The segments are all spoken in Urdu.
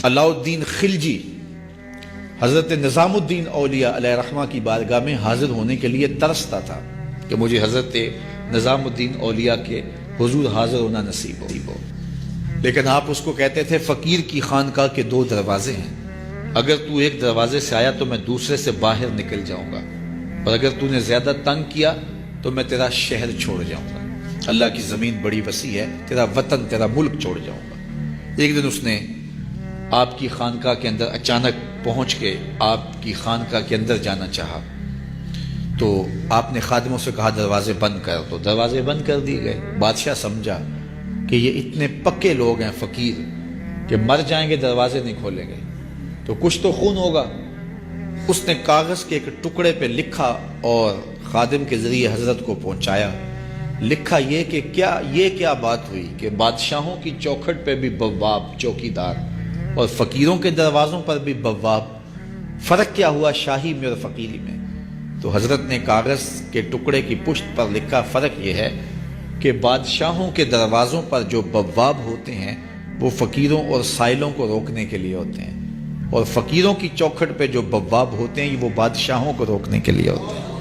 علاء الدین خلجی حضرت نظام الدین اولیاء علیہ رحمہ کی بارگاہ میں حاضر ہونے کے لیے ترستا تھا کہ مجھے حضرت نظام الدین اولیاء کے حضور حاضر ہونا نصیب ہو، لیکن آپ اس کو کہتے تھے فقیر کی خانقاہ کے 2 دروازے ہیں، اگر تو ایک دروازے سے آیا تو میں دوسرے سے باہر نکل جاؤں گا، اور اگر تو نے زیادہ تنگ کیا تو میں تیرا شہر چھوڑ جاؤں گا، اللہ کی زمین بڑی وسیع ہے، تیرا وطن تیرا ملک چھوڑ جاؤں گا۔ ایک دن اس نے آپ کی خانقاہ کے اندر اچانک پہنچ کے آپ کی خانقاہ کے اندر جانا چاہا، تو آپ نے خادموں سے کہا دروازے بند کر، تو دروازے بند کر دیے گئے۔ بادشاہ سمجھا کہ یہ اتنے پکے لوگ ہیں فقیر کہ مر جائیں گے دروازے نہیں کھولیں گے تو کچھ تو خون ہوگا۔ اس نے کاغذ کے ایک ٹکڑے پہ لکھا اور خادم کے ذریعے حضرت کو پہنچایا۔ لکھا یہ کہ کیا بات ہوئی کہ بادشاہوں کی چوکھٹ پہ بھی بواب چوکیدار اور فقیروں کے دروازوں پر بھی بواب، فرق کیا ہوا شاہی میں اور فقیری میں؟ تو حضرت نے کاغذ کے ٹکڑے کی پشت پر لکھا فرق یہ ہے کہ بادشاہوں کے دروازوں پر جو بواب ہوتے ہیں وہ فقیروں اور سائلوں کو روکنے کے لیے ہوتے ہیں، اور فقیروں کی چوکھٹ پہ جو بواب ہوتے ہیں وہ بادشاہوں کو روکنے کے لیے ہوتے ہیں۔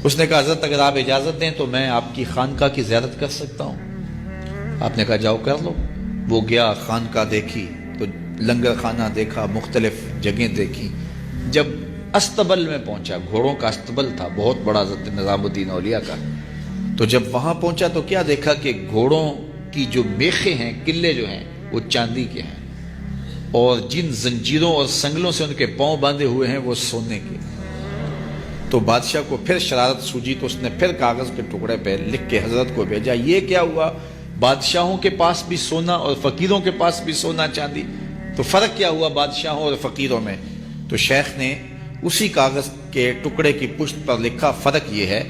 اس نے کہا حضرت اگر آپ اجازت دیں تو میں آپ کی خانقاہ کی زیارت کر سکتا ہوں؟ آپ نے کہا جاؤ کر لو۔ وہ گیا، خانقاہ دیکھی تو لنگر خانہ دیکھا، مختلف جگہیں دیکھی۔ جب استبل میں پہنچا، گھوڑوں کا استبل تھا بہت بڑا حضرت نظام الدین اولیاء کا، تو جب وہاں پہنچا تو کیا دیکھا کہ گھوڑوں کی جو میخیں ہیں، قلے جو ہیں وہ چاندی کے ہیں، اور جن زنجیروں اور سنگلوں سے ان کے پاؤں باندھے ہوئے ہیں وہ سونے کے۔ تو بادشاہ کو پھر شرارت سوجی تو اس نے پھر کاغذ کے ٹکڑے پہ لکھ کے حضرت کو بھیجا، یہ کیا ہوا؟ بادشاہوں کے پاس بھی سونا اور فقیروں کے پاس بھی سونا چاندی، تو فرق کیا ہوا بادشاہوں اور فقیروں میں؟ تو شیخ نے اسی کاغذ کے ٹکڑے کی پشت پر لکھا فرق یہ ہے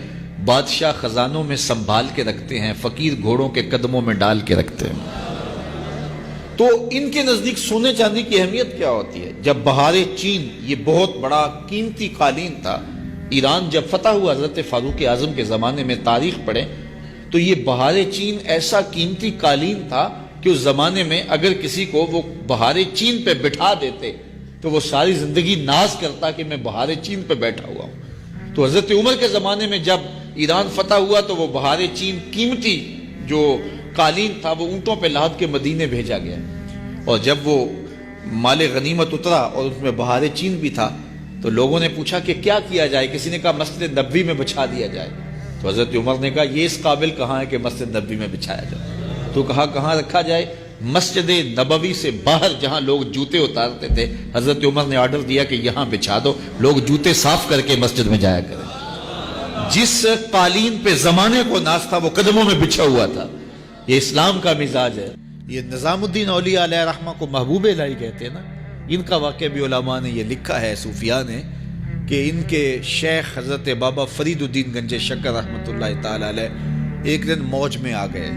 بادشاہ خزانوں میں سنبھال کے رکھتے ہیں، فقیر گھوڑوں کے قدموں میں ڈال کے رکھتے ہیں۔ تو ان کے نزدیک سونے چاندی کی اہمیت کیا ہوتی ہے؟ جب بہار چین، یہ بہت بڑا قیمتی قالین تھا، ایران جب فتح ہوا حضرت فاروق اعظم کے زمانے میں، تاریخ پڑھیں تو یہ بہار چین ایسا قیمتی قالین تھا کہ اس زمانے میں اگر کسی کو وہ بہار چین پہ بٹھا دیتے تو وہ ساری زندگی ناز کرتا کہ میں بہار چین پہ بیٹھا ہوا ہوں۔ تو حضرت عمر کے زمانے میں جب ایران فتح ہوا تو وہ بہار چین قیمتی جو قالین تھا وہ اونٹوں پہ لاد کے مدینے بھیجا گیا، اور جب وہ مال غنیمت اترا اور اس میں بہار چین بھی تھا تو لوگوں نے پوچھا کہ کیا کیا جائے؟ کسی نے کہا مسجد نبوی میں بچھا دیا جائے، تو حضرت عمر نے کہا یہ اس قابل کہاں ہے کہ مسجد نبوی میں بچھایا جائے؟ تو کہا کہاں رکھا جائے؟ مسجد نبوی سے باہر جہاں لوگ جوتے اتارتے تھے، حضرت عمر نے آرڈر دیا کہ یہاں بچھا دو، لوگ جوتے صاف کر کے مسجد میں جایا کریں۔ جس قالین پہ زمانے کو ناز تھا وہ قدموں میں بچھا ہوا تھا۔ یہ اسلام کا مزاج ہے۔ یہ نظام الدین اولیاء علیہ رحمہ کو محبوب الہی کہتے ہیں نا، ان کا واقعہ بھی علماء نے یہ لکھا ہے، صوفیاء نے، کہ ان کے شیخ حضرت بابا فرید الدین گنج شکر رحمۃ اللہ تعالی علیہ ایک دن موج میں آ گئے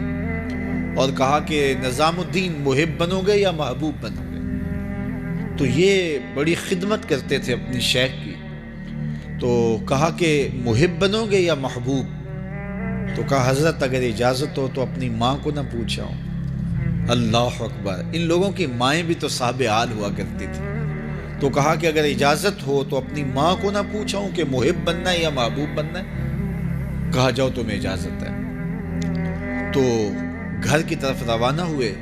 اور کہا کہ نظام الدین محب بنو گے یا محبوب بنو گے؟ تو یہ بڑی خدمت کرتے تھے اپنی شیخ کی، تو کہا کہ محب بنو گے یا محبوب؟ تو کہا حضرت اگر اجازت ہو تو اپنی ماں کو نہ پوچھاؤں۔ اللہ اکبر! ان لوگوں کی مائیں بھی تو صاحب حال ہوا کرتی تھی۔ تو کہا کہ اگر اجازت ہو تو اپنی ماں کو نہ پوچھاؤں کہ محب بننا ہے یا محبوب بننا ہے؟ کہا جاؤ تمہیں اجازت ہے۔ تو گھر کی طرف روانہ ہوئے،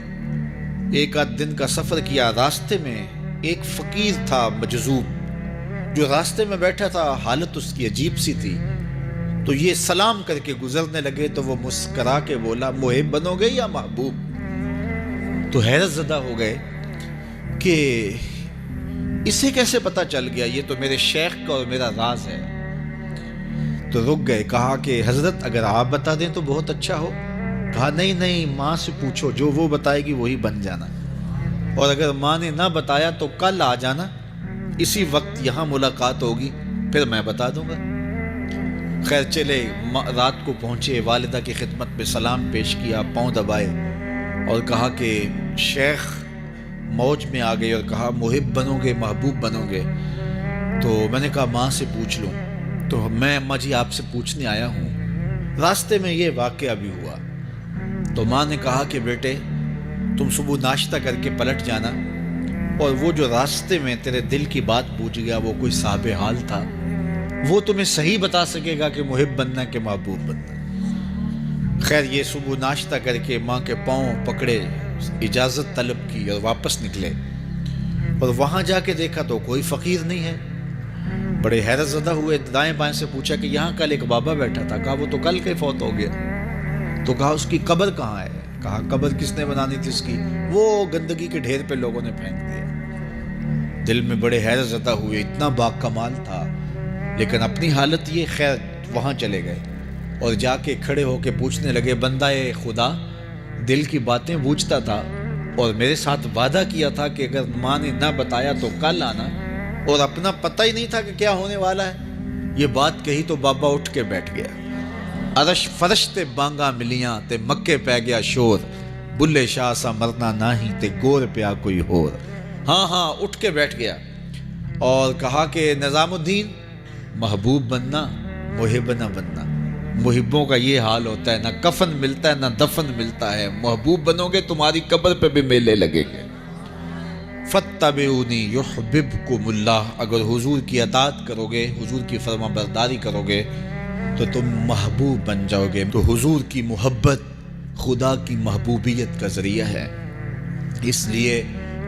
ایک آدھ دن کا سفر کیا۔ راستے میں ایک فقیر تھا مجذوب، جو راستے میں بیٹھا تھا، حالت اس کی عجیب سی تھی، تو یہ سلام کر کے گزرنے لگے تو وہ مسکرا کے بولا محب بنو گے یا محبوب؟ تو حیرت زدہ ہو گئے کہ اسے کیسے پتا چل گیا، یہ تو میرے شیخ کا اور میرا راز ہے۔ تو رک گئے، کہا کہ حضرت اگر آپ بتا دیں تو بہت اچھا ہو۔ کہا نہیں ماں سے پوچھو، جو وہ بتائے گی وہی بن جانا، اور اگر ماں نے نہ بتایا تو کل آ جانا، اسی وقت یہاں ملاقات ہوگی، پھر میں بتا دوں گا۔ خیر چلے، رات کو پہنچے، والدہ کی خدمت میں سلام پیش کیا، پاؤں دبائے اور کہا کہ شیخ موج میں آ گئے اور کہا محب بنو گے محبوب بنو گے؟ تو میں نے کہا ماں سے پوچھ لوں۔ تو میں اماں جی آپ سے پوچھنے آیا ہوں، راستے میں یہ واقعہ بھی ہوا۔ تو ماں نے کہا کہ بیٹے تم صبح ناشتہ کر کے پلٹ جانا، اور وہ جو راستے میں تیرے دل کی بات پوچھ گیا وہ کوئی صاحب حال تھا، وہ تمہیں صحیح بتا سکے گا کہ محب بننا کہ محبوب بننا۔ خیر یہ صبح ناشتہ کر کے ماں کے پاؤں پکڑے، اجازت طلب کی اور واپس نکلے، اور وہاں جا کے دیکھا تو کوئی فقیر نہیں ہے۔ بڑے حیرت زدہ ہوئے، دائیں بائیں سے پوچھا کہ یہاں کل ایک بابا بیٹھا تھا۔ کہا وہ تو کل کے فوت ہو گیا۔ تو کہا اس کی قبر کہاں ہے؟ کہا قبر کس نے بنانی تھی اس کی؟ وہ گندگی کے ڈھیر پہ لوگوں نے پھینک دیا۔ دل میں بڑے حیرت زدہ ہوئے، اتنا با کمال تھا، لیکن اپنی حالت یہ، خیر وہاں چلے گئے اور جا کے کھڑے ہو کے پوچھنے لگے، بندہ خدا دل کی باتیں بوجھتا تھا اور میرے ساتھ وعدہ کیا تھا کہ اگر ماں نے نہ بتایا تو کل آنا، اور اپنا پتہ ہی نہیں تھا کہ کیا ہونے والا ہے۔ یہ بات کہی تو بابا اٹھ کے بیٹھ گیا۔ عرش فرش تے بانگا ملیاں تے مکے پہ گیا شور، بلے شاہ سا مرنا ناہی تے گور پیا کوئی ہور۔ ہاں اٹھ کے بیٹھ گیا اور کہا کہ نظام الدین، محبوب بننا محب نہ بننا۔ محبوں کا یہ حال ہوتا ہے، نہ کفن ملتا ہے نہ دفن ملتا ہے۔ محبوب بنو گے تمہاری قبر پہ بھی میلے لگیں گے۔ فَاتَّبِعُونِي يُحْبِبْكُمُ اللَّهُ، اگر حضور کی اطاعت کرو گے، حضور کی فرما برداری کرو گے تو تم محبوب بن جاؤ گے۔ تو حضور کی محبت خدا کی محبوبیت کا ذریعہ ہے، اس لیے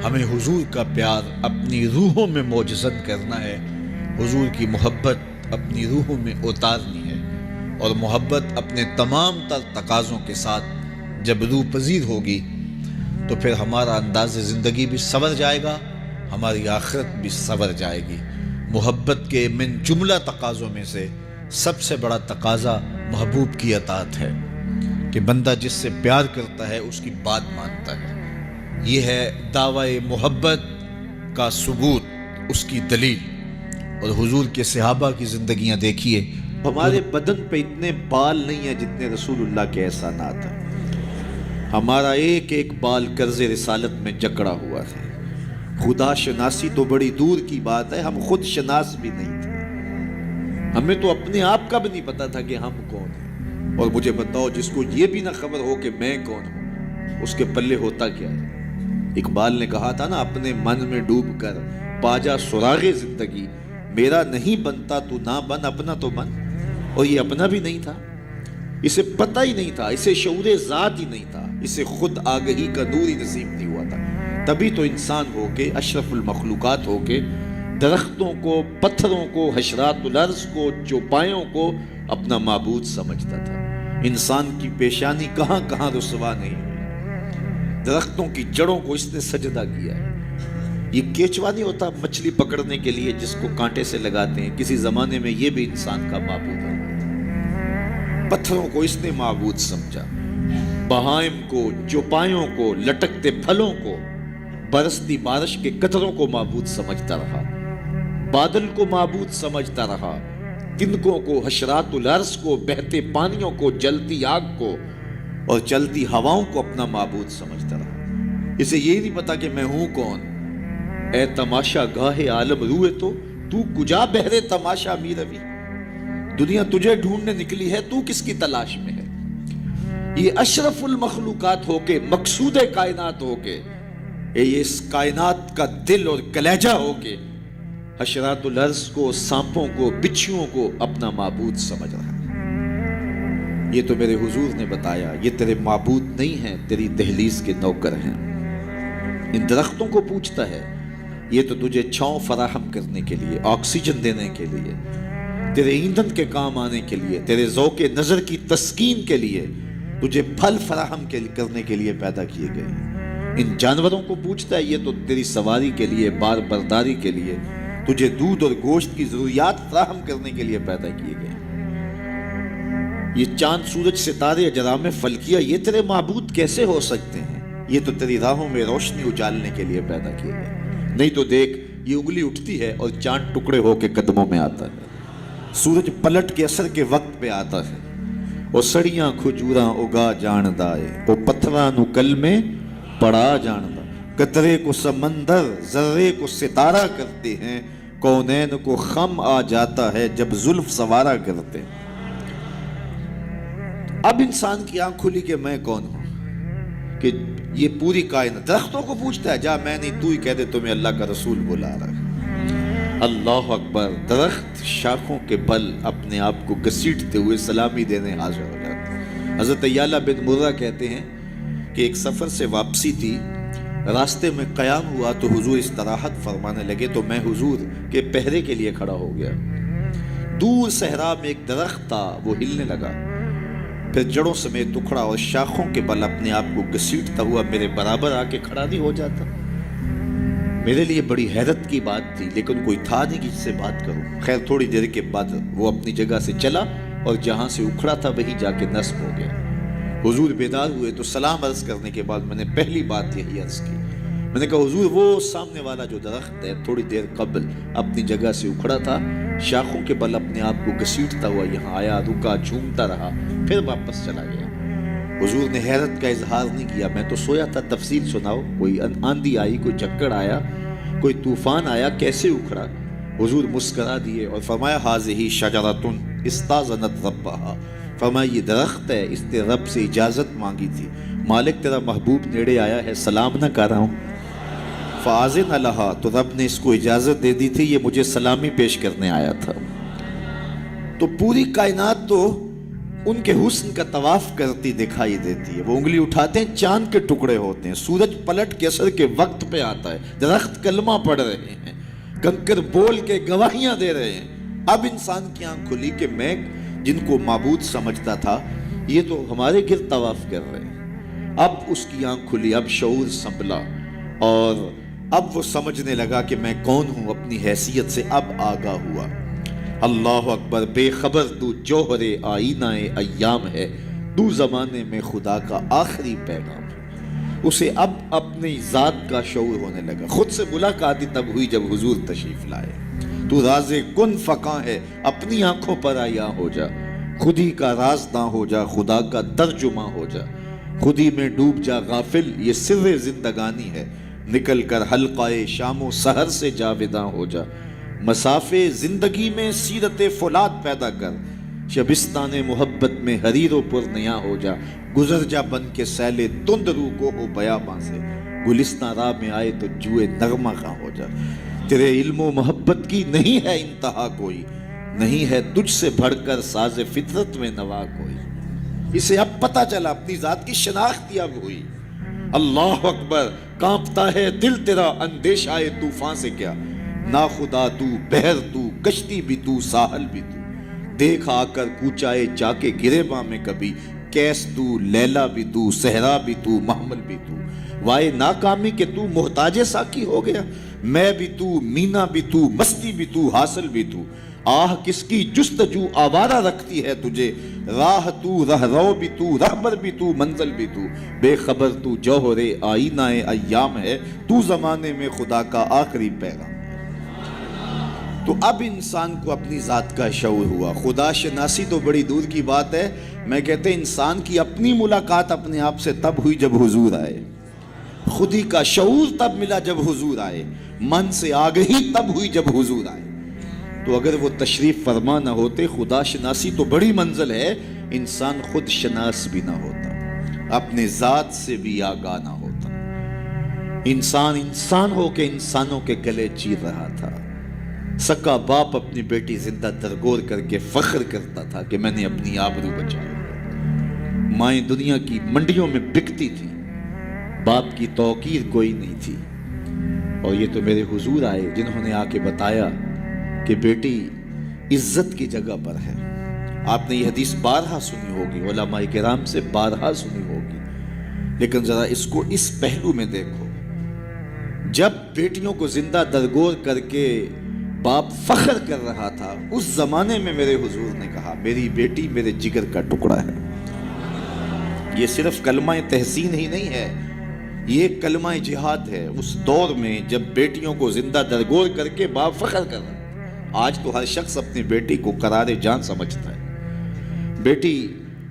ہمیں حضور کا پیار اپنی روحوں میں موجزن کرنا ہے، حضور کی محبت اپنی روحوں میں اتارنی ہے، اور محبت اپنے تمام تر تقاضوں کے ساتھ جب روح پذیر ہوگی تو پھر ہمارا انداز زندگی بھی سنور جائے گا، ہماری آخرت بھی سنور جائے گی۔ محبت کے من جملہ تقاضوں میں سے سب سے بڑا تقاضا محبوب کی اطاعت ہے، کہ بندہ جس سے پیار کرتا ہے اس کی بات مانتا ہے۔ یہ ہے دعوی محبت کا ثبوت، اس کی دلیل۔ اور حضور کے صحابہ کی زندگیاں دیکھیے، ہمارے بدن پہ اتنے بال نہیں ہیں جتنے رسول اللہ کے احسانات ہیں۔ ہمارا ایک ایک بال قرض رسالت میں جکڑا ہوا ہے۔ خدا شناسی تو بڑی دور کی بات ہے، ہم خود شناس بھی نہیں تھے۔ ہمیں تو اپنے آپ کا بھی نہیں پتا تھا کہ ہم کون ہیں۔ اور مجھے بتاؤ، جس کو یہ بھی نہ خبر ہو کہ میں کون ہوں، اس کے پلے ہوتا کیا ہے؟ اقبال نے کہا تھا نا، اپنے من میں ڈوب کر پاجا سراغ زندگی، میرا نہیں بنتا تو نہ بن، اپنا تو بن۔ اور یہ اپنا بھی نہیں تھا، اسے پتہ ہی نہیں تھا، اسے شعور ذات ہی نہیں تھا، اسے خود آگہی کا نور ہی نصیب نہیں ہوا تھا۔ تبھی تو انسان ہو کے، اشرف المخلوقات ہو کے، درختوں کو، پتھروں کو، حشرات الارض کو، چوپایوں کو اپنا معبود سمجھتا تھا۔ انسان کی پیشانی کہاں کہاں رسوا نہیں ہوئی، درختوں کی جڑوں کو اس نے سجدہ کیا ہے۔ یہ کیچوا نہیں ہوتا مچھلی پکڑنے کے لیے جس کو کانٹے سے لگاتے ہیں، کسی زمانے میں یہ بھی انسان کا معبود ہے۔ پتھروں کو اس نے معبود سمجھا، بہائم کو، چوپایوں کو، لٹکتے پھلوں کو، برستی بارش کے قطروں کو معبود سمجھتا رہا، بادل کو معبود سمجھتا رہا، تنکوں کو، حشرات الارض کو، بہتے پانیوں کو، جلتی آگ کو اور چلتی ہواؤں کو اپنا معبود سمجھتا رہا۔ اسے یہ نہیں پتا کہ میں ہوں کون۔ اے تماشا گاہ عالم روئے تو کجا بہرے تماشا می روی، دنیا تجھے ڈھونڈنے نکلی ہے، تو کس کی تلاش میں ہے؟ یہ اشرف المخلوقات ہو کے، مقصود کائنات ہو کے، یہ اس کائنات کا دل اور کلیجہ ہو کے حشرات الارض کو، سانپوں کو، بچھوؤں کو اپنا معبود سمجھ رہا ہے۔ یہ تو میرے حضور نے بتایا، یہ تیرے معبود نہیں ہیں، تیری دہلیز کے نوکر ہیں۔ ان درختوں کو پوچھتا ہے، یہ تو تجھے چھاؤں فراہم کرنے کے لیے، آکسیجن دینے کے لیے، تیرے ایندھن کے کام آنے کے لیے، تیرے ذوق نظر کی تسکین کے لیے، تجھے پھل فراہم کرنے کے لیے پیدا کیے گئے۔ ان جانوروں کو پوچھتا ہے، یہ تو تیری سواری کے لیے، بار برداری کے لیے، تجھے دودھ اور گوشت کی ضروریات فراہم کرنے کے لیے پیدا کیے گئے۔ یہ چاند، سورج، ستارے، اجرام فلکیہ، یہ تیرے معبود کیسے ہو سکتے ہیں؟ یہ تو تیری راہوں میں روشنی اجالنے کے لیے پیدا کیے گئے۔ نہیں تو دیکھ، یہ انگلی اٹھتی ہے اور چاند ٹکڑے ہو کے قدموں میں آتا ہے، سورج پلٹ کے اثر کے وقت پہ آتا ہے، اور سڑیاں کھجوراں اگا جاندہ ہے، وہ پتھراں نو کل میں پڑا جاندہ، قطرے کو سمندر، ذرے کو ستارہ کرتے ہیں، کونین کو خم آ جاتا ہے جب زلف سوارا کرتے ہیں۔ اب انسان کی آنکھ کھلی کہ میں کون ہوں، کہ یہ پوری کائنات درختوں کو پوچھتا ہے جا میں نہیں تو ہی کہہ دے تمہیں اللہ کا رسول بلا رہا ہے۔ اللہ اکبر، درخت شاخوں کے بل اپنے آپ کو گھسیٹتے ہوئے سلامی دینے حاضر ہو جاتا۔ حضرت یعلا بن مرہ کہتے ہیں کہ ایک سفر سے واپسی تھی، راستے میں قیام ہوا تو حضور استراحت فرمانے لگے تو میں حضور کے پہرے کے لیے کھڑا ہو گیا۔ دور صحرا میں ایک درخت تھا، وہ ہلنے لگا، پھر جڑوں سمیت اکھڑا اور شاخوں کے بل اپنے آپ کو گھسیٹتا ہوا میرے برابر آ کے کھڑا نہیں ہو جاتا۔ میرے لیے بڑی حیرت کی بات تھی، لیکن کوئی تھا نہیں کہ اس سے بات کروں۔ خیر تھوڑی دیر کے بعد وہ اپنی جگہ سے چلا اور جہاں سے اکھڑا تھا وہی جا کے نصب ہو گیا۔ حضور بیدار ہوئے تو سلام عرض کرنے کے بعد میں نے پہلی بات یہی عرض کی، میں نے کہا حضور وہ سامنے والا جو درخت ہے تھوڑی دیر قبل اپنی جگہ سے اکھڑا تھا، شاخوں کے بل اپنے آپ کو گھسیٹتا ہوا یہاں آیا، رکا، جھومتا رہا، پھر واپس چلا گیا۔ حضور نے حیرت کا اظہار نہیں کیا، میں تو سویا تھا، تفصیل سناؤ، کوئی آندھی آئی، کوئی جھکڑ آیا، کوئی طوفان آیا، کیسے اکھڑا؟ حضور مسکرا دیے اور فرمایا ھذہ شجرۃ استاذنت ربھا، فرمایا یہ درخت ہے، اس نے رب سے اجازت مانگی تھی، مالک تیرا محبوب نیڑے آیا ہے، سلام نہ کر رہا ہوں، فاذن لہا، تو رب نے اس کو اجازت دے دی تھی، یہ مجھے سلامی پیش کرنے آیا تھا۔ تو پوری کائنات تو ان کے حسن کا طواف کرتی دکھائی دیتی ہے، وہ انگلی اٹھاتے ہیں چاند کے ٹکڑے ہوتے ہیں، سورج پلٹ کے اثر کے وقت پہ آتا ہے، درخت کلمہ پڑھ رہے ہیں، کنکر بول کے گواہیاں دے رہے ہیں۔ اب انسان کی آنکھ کھلی کہ میں جن کو معبود سمجھتا تھا یہ تو ہمارے گرد طواف کر رہے ہیں۔ اب اس کی آنکھ کھلی، اب شعور سنبھلا اور اب وہ سمجھنے لگا کہ میں کون ہوں، اپنی حیثیت سے اب آگاہ ہوا۔ اللہ اکبر، بے خبر تو جوہر آئینہ ایام ہے، تو زمانے میں خدا کا آخری پیغام ہے۔ اسے اب اپنی ذات کا شعور ہونے لگا۔ خود سے ملاقات ہی تب ہوئی جب حضور تشریف لائے۔ تو راز کن فقاں ہے، اپنی آنکھوں پر آیا ہو جا، خود ہی کا رازداں ہو جا، خدا کا ترجمہ ہو جا، خود ہی میں ڈوب جا غافل، یہ سر زندگانی ہے، نکل کر حلقہ شام و سحر سے جاوداں ہو جا، مسافے زندگی میں سیرت فولاد پیدا کر، شبستان محبت میں حریر و پر نیا ہو جا، گزر جا بن کے سیل تند رو کو ہو بیاباں سے، گلستان راہ میں آئے تو جوئے نغمہ خواہ ہو جا۔ تیرے علم و محبت کی نہیں ہے انتہا کوئی، نہیں ہے تجھ سے بڑھ کر ساز فطرت میں نوا کوئی۔ اسے اب پتہ چلا، اپنی ذات کی شناخت اب ہوئی۔ اللہ اکبر، کانپتا ہے دل تیرا اندیشہ طوفان سے کیا، نا خدا تو، بحر تو، کشتی بھی تو، ساحل بھی تو، دیکھ آ کر کوچائے جا کے گریباں میں کبھی، کیس تو، لیلا بھی تو، صحرا بھی تو، محمل بھی تو، وائے ناکامی کہ تو محتاج ساکی ہو گیا، میں بھی تو، مینا بھی تو، مستی بھی تو، حاصل بھی تو، آہ کس کی جستجو آوارہ رکھتی ہے تجھے، راہ تو، رہرو بھی تو، رہبر بھی تو، منزل بھی تو، بے خبر تو جوہر آئینہ ایام ہے، تو زمانے میں خدا کا آخری پیغام۔ تو اب انسان کو اپنی ذات کا شعور ہوا۔ خدا شناسی تو بڑی دور کی بات ہے، میں کہتے ہیں انسان کی اپنی ملاقات اپنے آپ سے تب ہوئی جب حضور آئے، خودی کا شعور تب ملا جب حضور آئے، من سے آگہی تب ہوئی جب حضور آئے۔ تو اگر وہ تشریف فرما نہ ہوتے، خدا شناسی تو بڑی منزل ہے، انسان خود شناس بھی نہ ہوتا، اپنے ذات سے بھی آگاہ نہ ہوتا، انسان ہو کے انسانوں کے گلے چیر رہا تھا۔ سکا باپ اپنی بیٹی زندہ درگور کر کے فخر کرتا تھا کہ میں نے اپنی آبرو بچائی۔ مائیں دنیا کی منڈیوں میں بکتی تھی، باپ کی توقیر کوئی نہیں تھی، اور یہ تو میرے حضور آئے جنہوں نے آ کے بتایا کہ بیٹی عزت کی جگہ پر ہے۔ آپ نے یہ حدیث بارہا سنی ہوگی، علماء کرام سے بارہا سنی ہوگی، لیکن ذرا اس کو اس پہلو میں دیکھو، جب بیٹیوں کو زندہ درگور کر کے باپ فخر کر رہا تھا، اس زمانے میں میرے حضور نے کہا میری بیٹی میرے جگر کا ٹکڑا ہے۔ یہ صرف کلمہ تحسین ہی نہیں ہے، یہ کلمہ جہاد ہے۔ اس دور میں جب بیٹیوں کو زندہ درگور کر کے باپ فخر کر رہا تھا، آج تو ہر شخص اپنی بیٹی کو قرار جان سمجھتا ہے، بیٹی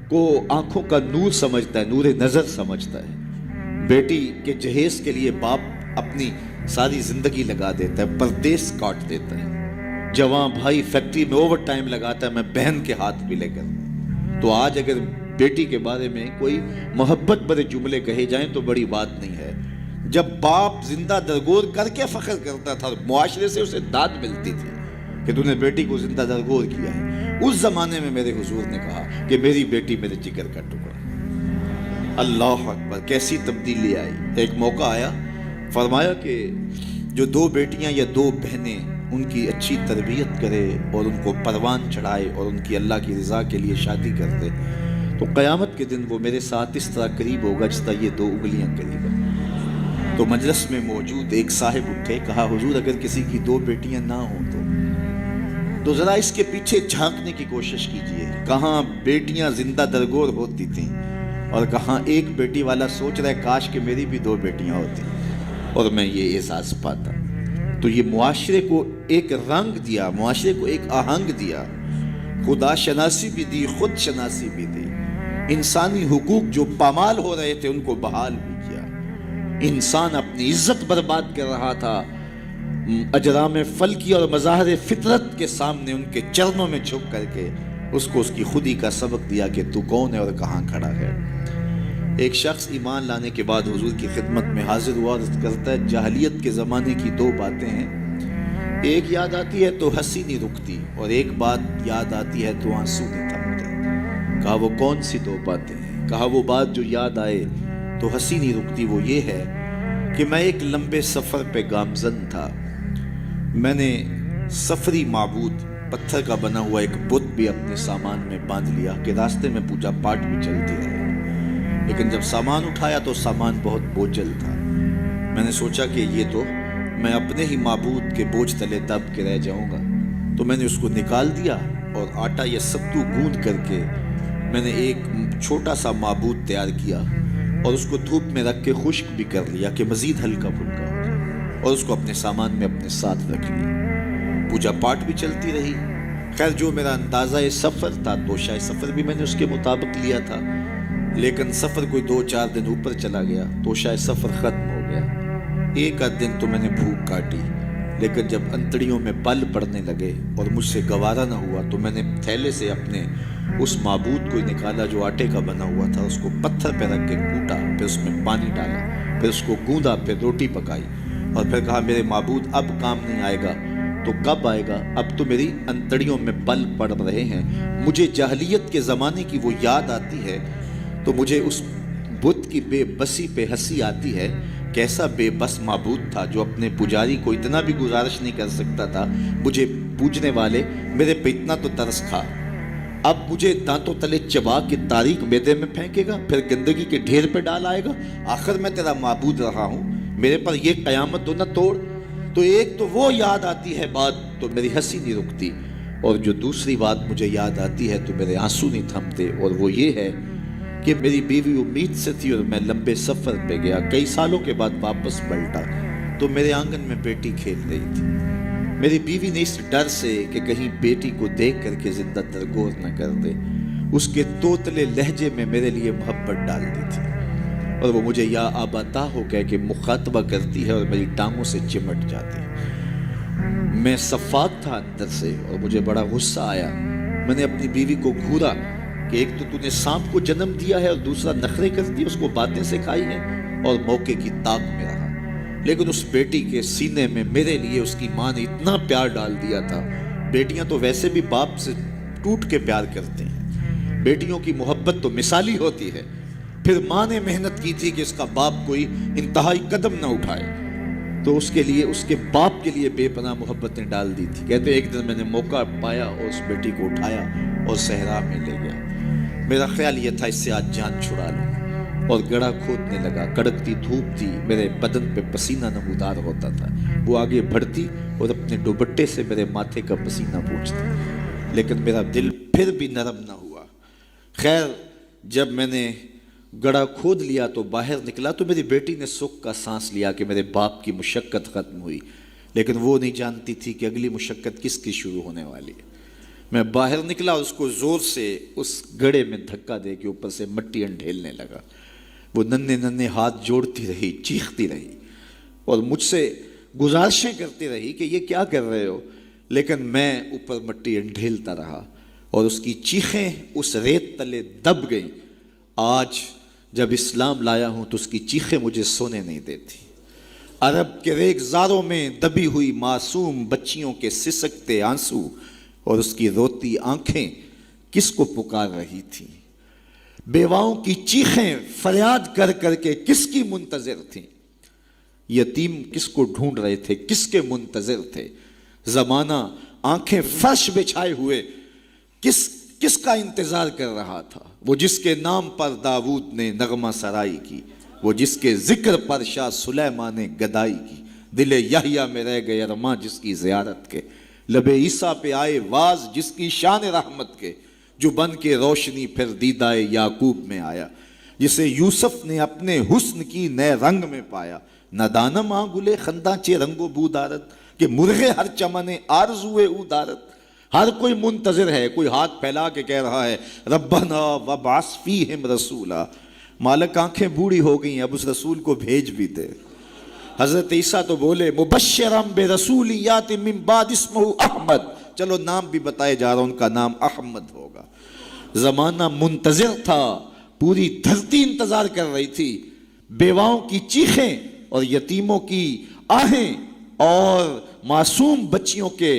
کو آنکھوں کا نور سمجھتا ہے، نور نظر سمجھتا ہے۔ بیٹی کے جہیز کے لیے باپ اپنی ساری زندگی لگا دیتا ہے، پردیس کاٹ دیتا ہے، جوان بھائی فیکٹری میں اوور ٹائم لگاتا ہے، میں بہن کے ہاتھ بھی لے کر۔ تو آج اگر بیٹی کے بارے میں کوئی محبت بھرے جملے کہے جائیں تو بڑی بات نہیں ہے. جب باپ زندہ درگور کر کے فخر کرتا تھا اور معاشرے سے اسے داد ملتی تھی کہ تو نے بیٹی کو زندہ درگور کیا ہے، اس زمانے میں میرے حضور نے کہا کہ میری بیٹی میرے جگر کا ٹکڑا. اللہ اکبر، کیسی تبدیلی آئی. ایک موقع آیا، فرمایا کہ جو دو بیٹیاں یا دو بہنیں ان کی اچھی تربیت کرے اور ان کو پروان چڑھائے اور ان کی اللہ کی رضا کے لیے شادی کر دے تو قیامت کے دن وہ میرے ساتھ اس طرح قریب ہوگا جس طرح یہ دو انگلیاں قریب ہیں. تو مجلس میں موجود ایک صاحب اٹھے، کہا حضور اگر کسی کی دو بیٹیاں نہ ہوں تو ذرا اس کے پیچھے جھانکنے کی کوشش کیجئے، کہاں بیٹیاں زندہ درگور ہوتی تھیں اور کہاں ایک بیٹی والا سوچ رہا ہے کاش کہ میری بھی دو بیٹیاں ہوتی اور میں یہ احساس پاتا. تو یہ معاشرے کو ایک رنگ دیا، معاشرے کو ایک آہنگ دیا، خدا شناسی بھی دی، خود شناسی بھی دی. انسانی حقوق جو پامال ہو رہے تھے ان کو بحال بھی کیا. انسان اپنی عزت برباد کر رہا تھا، اجرام فلکی اور مظاہر فطرت کے سامنے ان کے چرنوں میں جھک کر کے اس کو اس کی خودی کا سبق دیا کہ تو کون ہے اور کہاں کھڑا ہے. ایک شخص ایمان لانے کے بعد حضور کی خدمت میں حاضر ہوا اور کہتا ہے جاہلیت کے زمانے کی دو باتیں ہیں، ایک یاد آتی ہے تو ہنسی نہیں رکتی اور ایک بات یاد آتی ہے تو آنسو نہیں تھمتے. کہا وہ کون سی دو باتیں ہیں؟ کہا وہ بات جو یاد آئے تو ہنسی نہیں رکتی وہ یہ ہے کہ میں ایک لمبے سفر پہ گامزن تھا. میں نے سفری معبود پتھر کا بنا ہوا ایک بت بھی اپنے سامان میں باندھ لیا کہ راستے میں پوجا پاٹ بھی چلتی رہے. لیکن جب سامان اٹھایا تو سامان بہت بوجھل تھا. میں نے سوچا کہ یہ تو میں اپنے ہی معبود کے بوجھ تلے دب کے رہ جاؤں گا. تو میں نے اس کو نکال دیا اور آٹا یا ستو گوندھ کر کے میں نے ایک چھوٹا سا معبود تیار کیا اور اس کو دھوپ میں رکھ کے خشک بھی کر لیا کہ مزید ہلکا پھلکا ہو جائے اور اس کو اپنے سامان میں اپنے ساتھ رکھ لیا. پوجا پاٹ بھی چلتی رہی. خیر جو میرا اندازہ سفر تھا توشہ سفر بھی میں نے اس کے مطابق لیا تھا، لیکن سفر کوئی 2-4 دن اوپر چلا گیا، توشہ سفر ختم ہو گیا. ایک آدھ دن تو میں نے بھوک کاٹی، لیکن جب انتڑیوں میں بل پڑنے لگے اور مجھ سے گوارا نہ ہوا تو میں نے تھیلے سے اپنے اس معبود کو نکالا جو آٹے کا بنا ہوا تھا، اس کو پتھر پہ رکھ کے کوٹا، پھر اس میں پانی ڈالا، پھر اس کو گوندا، پھر روٹی پکائی اور پھر کہا میرے معبود اب کام نہیں آئے گا تو کب آئے گا؟ اب تو میری انتڑیوں میں بل پڑ رہے ہیں. مجھے جاہلیت کے زمانے کی وہ یاد آتی ہے تو مجھے اس بت کی بے بسی پہ ہنسی آتی ہے. کیسا بے بس معبود تھا جو اپنے پجاری کو اتنا بھی گزارش نہیں کر سکتا تھا مجھے پوجنے والے میرے پہ اتنا تو ترس کھا، اب مجھے دانتوں تلے چبا کے تاریک میدے میں پھینکے گا، پھر گندگی کے ڈھیر پہ ڈال آئے گا. آخر میں تیرا معبود رہا ہوں، میرے پر یہ قیامت تو نہ توڑ. تو ایک تو وہ یاد آتی ہے بات تو میری ہنسی نہیں رکتی، اور جو دوسری بات مجھے یاد آتی ہے تو میرے آنسو نہیں تھمتے، اور وہ یہ ہے کہ میری بیوی امید سے تھی اور میں لمبے سفر پہ گیا. کئی سالوں کے بعد واپس پلٹا تو میرے آنگن میں بیٹی کھیل رہی تھی. میری بیوی نے اس ڈر سے کہ کہیں بیٹی کو دیکھ کر کے زندہ درگور نہ کر دے اس کے توتلے لہجے میں میرے لیے محبت ڈال دی تھی، اور وہ مجھے یا آباتا ہو کہہ کے مخاطبہ کرتی ہے اور میری ٹانگوں سے چمٹ جاتی ہے. میں صفاق تھا اندر سے اور مجھے بڑا غصہ آیا. میں نے اپنی بیوی کو گھورا کہ ایک تو نے سانپ کو جنم دیا ہے اور دوسرا نخرے کرتی، اس کو باتیں سکھائی ہیں اور موقع کی طاق میں رہا. لیکن اس بیٹی کے سینے میں میرے لیے اس کی ماں نے اتنا پیار ڈال دیا تھا. بیٹیاں تو ویسے بھی باپ سے ٹوٹ کے پیار کرتے ہیں، بیٹیوں کی محبت تو مثالی ہوتی ہے. پھر ماں نے محنت کی تھی کہ اس کا باپ کوئی انتہائی قدم نہ اٹھائے تو اس کے لیے اس کے باپ کے لیے بے پناہ محبتیں ڈال دی تھی. کہتے ایک دن میں نے موقع پایا اور اس بیٹی کو اٹھایا اور صحرا میں لے گیا. میرا خیال یہ تھا اس سے آج جان چھڑا لوں، اور گڑھا کھودنے لگا. کڑکتی دھوپ تھی، میرے بدن پہ پسینہ نمودار ہوتا تھا. وہ آگے بڑھتی اور اپنے دوپٹے سے میرے ماتھے کا پسینہ پوچھتی، لیکن میرا دل پھر بھی نرم نہ ہوا. خیر جب میں نے گڑھا کھود لیا تو باہر نکلا تو میری بیٹی نے سکھ کا سانس لیا کہ میرے باپ کی مشقت ختم ہوئی. لیکن وہ نہیں جانتی تھی کہ اگلی مشقت کس کی شروع ہونے والی ہے. میں باہر نکلا اور اس کو زور سے اس گڑھے میں دھکا دے کے اوپر سے مٹی انڈھیلنے لگا. وہ ننھے ننھے ہاتھ جوڑتی رہی، چیختی رہی اور مجھ سے گزارشیں کرتی رہی کہ یہ کیا کر رہے ہو. لیکن میں اوپر مٹی انڈھیلتا رہا اور اس کی چیخیں اس ریت تلے دب گئیں آج جب اسلام لایا ہوں تو اس کی چیخیں مجھے سونے نہیں دیتی. عرب کے ریگزاروں میں دبی ہوئی معصوم بچیوں کے سسکتے آنسو اور اس کی روتی آنکھیں کس کو پکار رہی تھیں؟ بیواؤں کی چیخیں فریاد کر کر کے کس کی منتظر تھیں؟ یتیم کس کو ڈھونڈ رہے تھے؟ کس کے منتظر تھے؟ زمانہ آنکھیں فرش بچھائے ہوئے کس کا انتظار کر رہا تھا؟ وہ جس کے نام پر داؤد نے نغمہ سرائی کی، وہ جس کے ذکر پر شاہ سلیمان نے گدائی کی. دل یحییٰ میں رہ گئے ارماں جس کی زیارت کے، لب عیسیٰ پہ آئے واز جس کی شان رحمت کے، جو بن کے روشنی پھر دیدہ یعقوب میں آیا، جسے یوسف نے اپنے حسن کی نئے رنگ میں پایا. نہ دانم آنگلے خنداں چے رنگ و بو دارت، کہ مرغے ہر چمنے آرزوے او دارت. ہر کوئی منتظر ہے، کوئی ہاتھ پھیلا کے کہہ رہا ہے ربنا وابعث فیہم رسولا. مالک آنکھیں بوڑھی ہو گئی ہیں، اب اس رسول کو بھیج بھی دے. حضرت عیسیٰ تو بولے مبشرم برسول یاتی من بعد اسمہ احمد، چلو نام بھی بتائے جا رہا ہوں، ان کا نام احمد ہوگا. زمانہ منتظر تھا، پوری دھرتی انتظار کر رہی تھی. بیواؤں کی چیخیں اور یتیموں کی آہیں اور معصوم بچیوں کے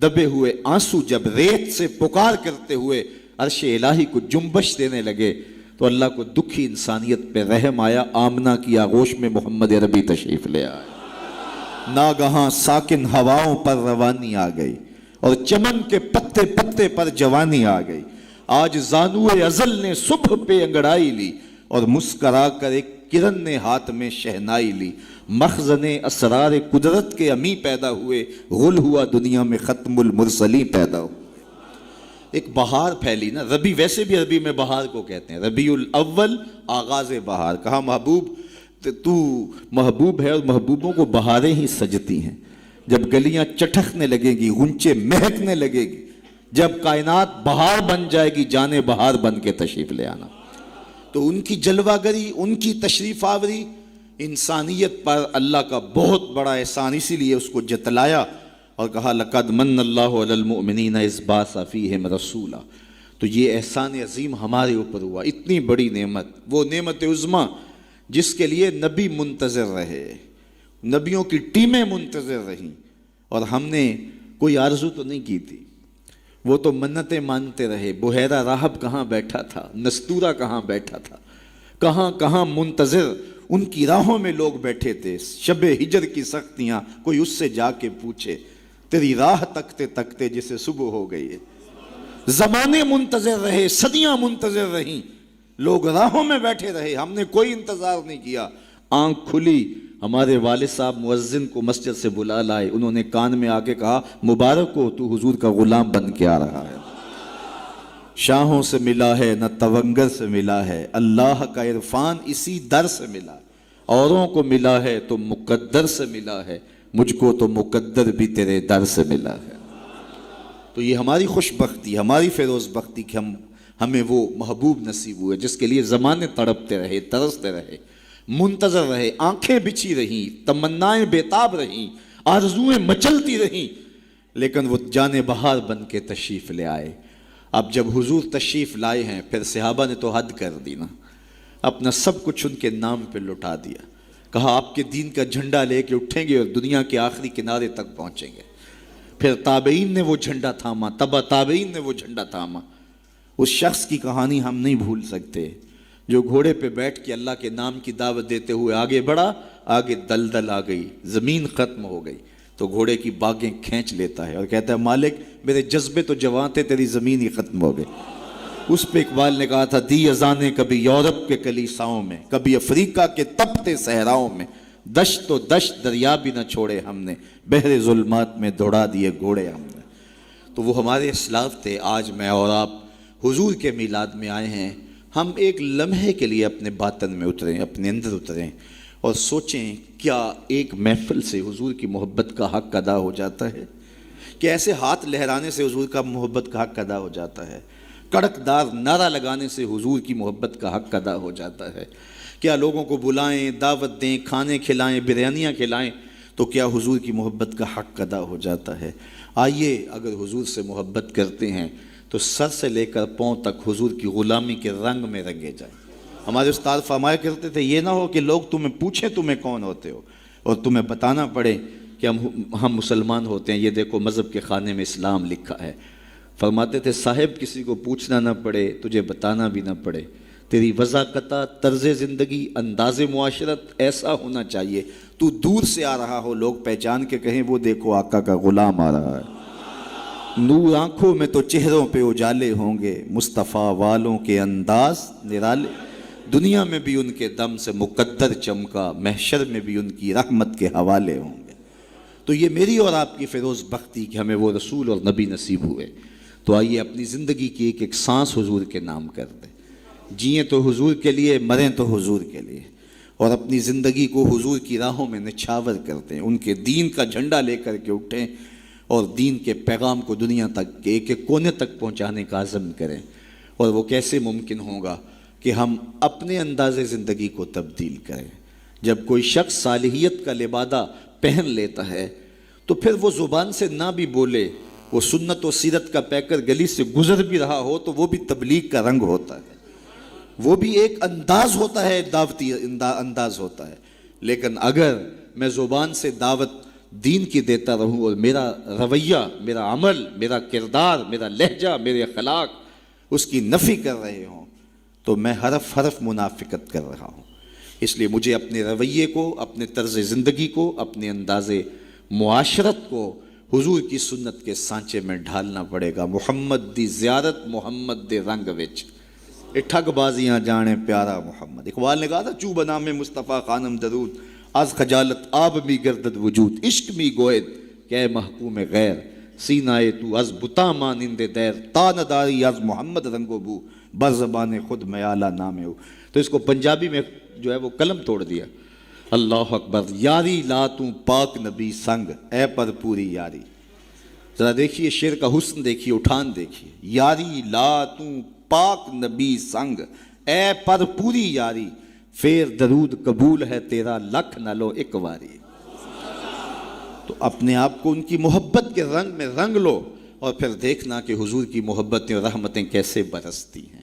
دبے ہوئے آنسو جب ریت سے پکار کرتے ہوئے عرش الہی کو جنبش دینے لگے تو اللہ کو دکھی انسانیت پہ رحم آیا. آمنہ کی آغوش میں محمد عربی تشریف لے آئے. ناگہاں ساکن ہواؤں پر روانی آ گئی اور چمن کے پتے پتے پر جوانی آ گئی. آج زانوئے ازل نے صبح پہ انگڑائی لی اور مسکرا کر ایک کرن نے ہاتھ میں شہنائی لی. مخزن اسرار قدرت کے امی پیدا ہوئے، غل ہوا دنیا میں ختم المرسلین پیدا ہوئے. ایک بہار پھیلی نا، ربی ویسے بھی عربی میں بہار کو کہتے ہیں، ربیع الاول آغاز بہار. کہا محبوب تو محبوب ہے اور محبوبوں کو بہاریں ہی سجتی ہیں. جب گلیاں چٹکنے لگیں گی، غنچے مہکنے لگے گی، جب کائنات بہار بن جائے گی، جانے بہار بن کے تشریف لے آنا. تو ان کی جلوہ گری، ان کی تشریف آوری انسانیت پر اللہ کا بہت بڑا احسان، اسی لیے اس کو جتلایا اور کہا لقد من اللہ علی المؤمنین اذ بعث فیہم رسولا. تو یہ احسان عظیم ہمارے اوپر ہوا. اتنی بڑی نعمت، وہ نعمت عظمیٰ جس کے لیے نبی منتظر رہے، نبیوں کی ٹیمیں منتظر رہیں، اور ہم نے کوئی آرزو تو نہیں کی تھی. وہ تو منتیں مانتے رہے. بحیرہ راہب کہاں بیٹھا تھا، نستورہ کہاں بیٹھا تھا، کہاں کہاں منتظر ان کی راہوں میں لوگ بیٹھے تھے. شب ہجر کی سختیاں کوئی اس سے جا کے پوچھے، تیری راہ تکتے تکتے جسے صبح ہو گئی ہے. زمانے منتظر رہے، صدیاں منتظر رہیں، لوگ راہوں میں بیٹھے رہے، ہم نے کوئی انتظار نہیں کیا. آنکھ کھلی، ہمارے والد صاحب مؤذن کو مسجد سے بلا لائے. انہوں نے کان میں آ کے کہا مبارک ہو، تو حضور کا غلام بن کے آ رہا ہے. شاہوں سے ملا ہے نہ تونگر سے ملا ہے، اللہ کا عرفان اسی در سے ملا. اوروں کو ملا ہے تو مقدر سے ملا ہے، مجھ کو تو مقدر بھی تیرے در سے ملا ہے. تو یہ ہماری خوش بختی، ہماری فیروز بختی کہ ہمیں وہ محبوب نصیب ہوئے جس کے لیے زمانے تڑپتے رہے، ترستے رہے، منتظر رہے، آنکھیں بچھی رہیں، تمنائیں بیتاب رہیں، آرزویں مچلتی رہیں، لیکن وہ جان بہار بن کے تشریف لے آئے. اب جب حضور تشریف لائے ہیں، پھر صحابہ نے تو حد کر دی نا، اپنا سب کچھ ان کے نام پہ لٹا دیا. کہا آپ کے دین کا جھنڈا لے کے اٹھیں گے اور دنیا کے آخری کنارے تک پہنچیں گے. پھر تابعین نے وہ جھنڈا تھاما، تبع تابعین نے وہ جھنڈا تھاما. اس شخص کی کہانی ہم نہیں بھول سکتے جو گھوڑے پہ بیٹھ کے اللہ کے نام کی دعوت دیتے ہوئے آگے بڑھا، آگے دلدل آ گئی، زمین ختم ہو گئی، تو گھوڑے کی باگیں کھینچ لیتا ہے اور کہتا ہے مالک میرے جذبے تو جوان تھے، تیری زمین ہی ختم ہو گئی. اس پہ اقبال نے کہا تھا دی اذانیں کبھی یورپ کے کلیساؤں میں، کبھی افریقہ کے تپتے صحراؤں میں، دشت تو دشت دریا بھی نہ چھوڑے ہم نے، بحر ظلمات میں دوڑا دیے گھوڑے ہم نے. تو وہ ہمارے اسلاف تھے. آج میں اور آپ حضور کے میلاد میں آئے ہیں. ہم ایک لمحے کے لیے اپنے باطن میں اتریں، اپنے اندر اتریں اور سوچیں کیا ایک محفل سے حضور کی محبت کا حق ادا ہو جاتا ہے؟ کہ ایسے ہاتھ لہرانے سے حضور کا محبت کا حق ادا ہو جاتا ہے؟ کڑک دار نعرہ لگانے سے حضور کی محبت کا حق ادا ہو جاتا ہے؟ کیا لوگوں کو بلائیں، دعوت دیں، کھانے کھلائیں، بریانیاں کھلائیں تو کیا حضور کی محبت کا حق ادا ہو جاتا ہے؟ آئیے اگر حضور سے محبت کرتے ہیں تو سر سے لے کر پاؤں تک حضور کی غلامی کے رنگ میں رنگے جائیں. ہمارے استاد فرمایا کرتے تھے یہ نہ ہو کہ لوگ تمہیں پوچھیں تمہیں کون ہوتے ہو اور تمہیں بتانا پڑے کہ ہم مسلمان ہوتے ہیں، یہ دیکھو مذہب کے خانے میں اسلام لکھا ہے۔ فرماتے تھے صاحب کسی کو پوچھنا نہ پڑے، تجھے بتانا بھی نہ پڑے، تیری وضاقتہ، طرز زندگی، انداز معاشرت ایسا ہونا چاہیے تو دور سے آ رہا ہو، لوگ پہچان کے کہیں وہ دیکھو آقا کا غلام آ رہا ہے۔ نور آنکھوں میں تو چہروں پہ اجالے ہوں گے، مصطفیٰ والوں کے انداز نرالے، دنیا میں بھی ان کے دم سے مقدر چمکا، محشر میں بھی ان کی رحمت کے حوالے ہوں گے۔ تو یہ میری اور آپ کی فیروز بختی کہ ہمیں وہ رسول اور نبی نصیب ہوئے۔ تو آئیے اپنی زندگی کی ایک ایک سانس حضور کے نام کر دیں، جئیں تو حضور کے لیے، مریں تو حضور کے لیے، اور اپنی زندگی کو حضور کی راہوں میں نچھاور کرتے ہیں، ان کے دین کا جھنڈا لے کر کے اٹھیں اور دین کے پیغام کو دنیا تک کے ایک ایک کونے تک پہنچانے کا عزم کریں۔ اور وہ کیسے ممکن ہوگا کہ ہم اپنے انداز زندگی کو تبدیل کریں۔ جب کوئی شخص صالحیت کا لبادہ پہن لیتا ہے تو پھر وہ زبان سے نہ بھی بولے، وہ سنت و سیرت کا پیکر گلی سے گزر بھی رہا ہو تو وہ بھی تبلیغ کا رنگ ہوتا ہے، وہ بھی ایک انداز ہوتا ہے، دعوتی انداز ہوتا ہے۔ لیکن اگر میں زبان سے دعوت دین کی دیتا رہوں اور میرا رویہ، میرا عمل، میرا کردار، میرا لہجہ، میرے اخلاق اس کی نفی کر رہے ہوں تو میں حرف حرف منافقت کر رہا ہوں۔ اس لیے مجھے اپنے رویے کو، اپنے طرز زندگی کو، اپنے انداز معاشرت کو حضور کی سنت کے سانچے میں ڈھالنا پڑے گا۔ محمد دی زیارت محمد دے رنگ وچ ٹھگ بازیاں جانے پیارا محمد۔ اقبال نے کہا تھا چوب نام مصطفیٰ خانم درود، از خجالت آب می گردد وجود، عشق می گوید کہ محکوم غیر، سینائے تو از بتا مانند دیر، تا نداری از محمد رنگو بو، بر زبان خود میالہ نام ہو۔ تو اس کو پنجابی میں جو ہے وہ قلم توڑ دیا، اللہ اکبر، یاری لا تو پاک نبی سنگ، اے پر پوری یاری۔ ذرا دیکھیے شعر کا حسن دیکھیے، اٹھان دیکھیے، یاری لا تو پاک نبی سنگ، اے پر پوری یاری، پھر درود قبول ہے تیرا لکھ نہ لو ایک واری۔ تو اپنے آپ کو ان کی محبت کے رنگ میں رنگ لو اور پھر دیکھنا کہ حضور کی محبتیں اور رحمتیں کیسے برستی ہیں۔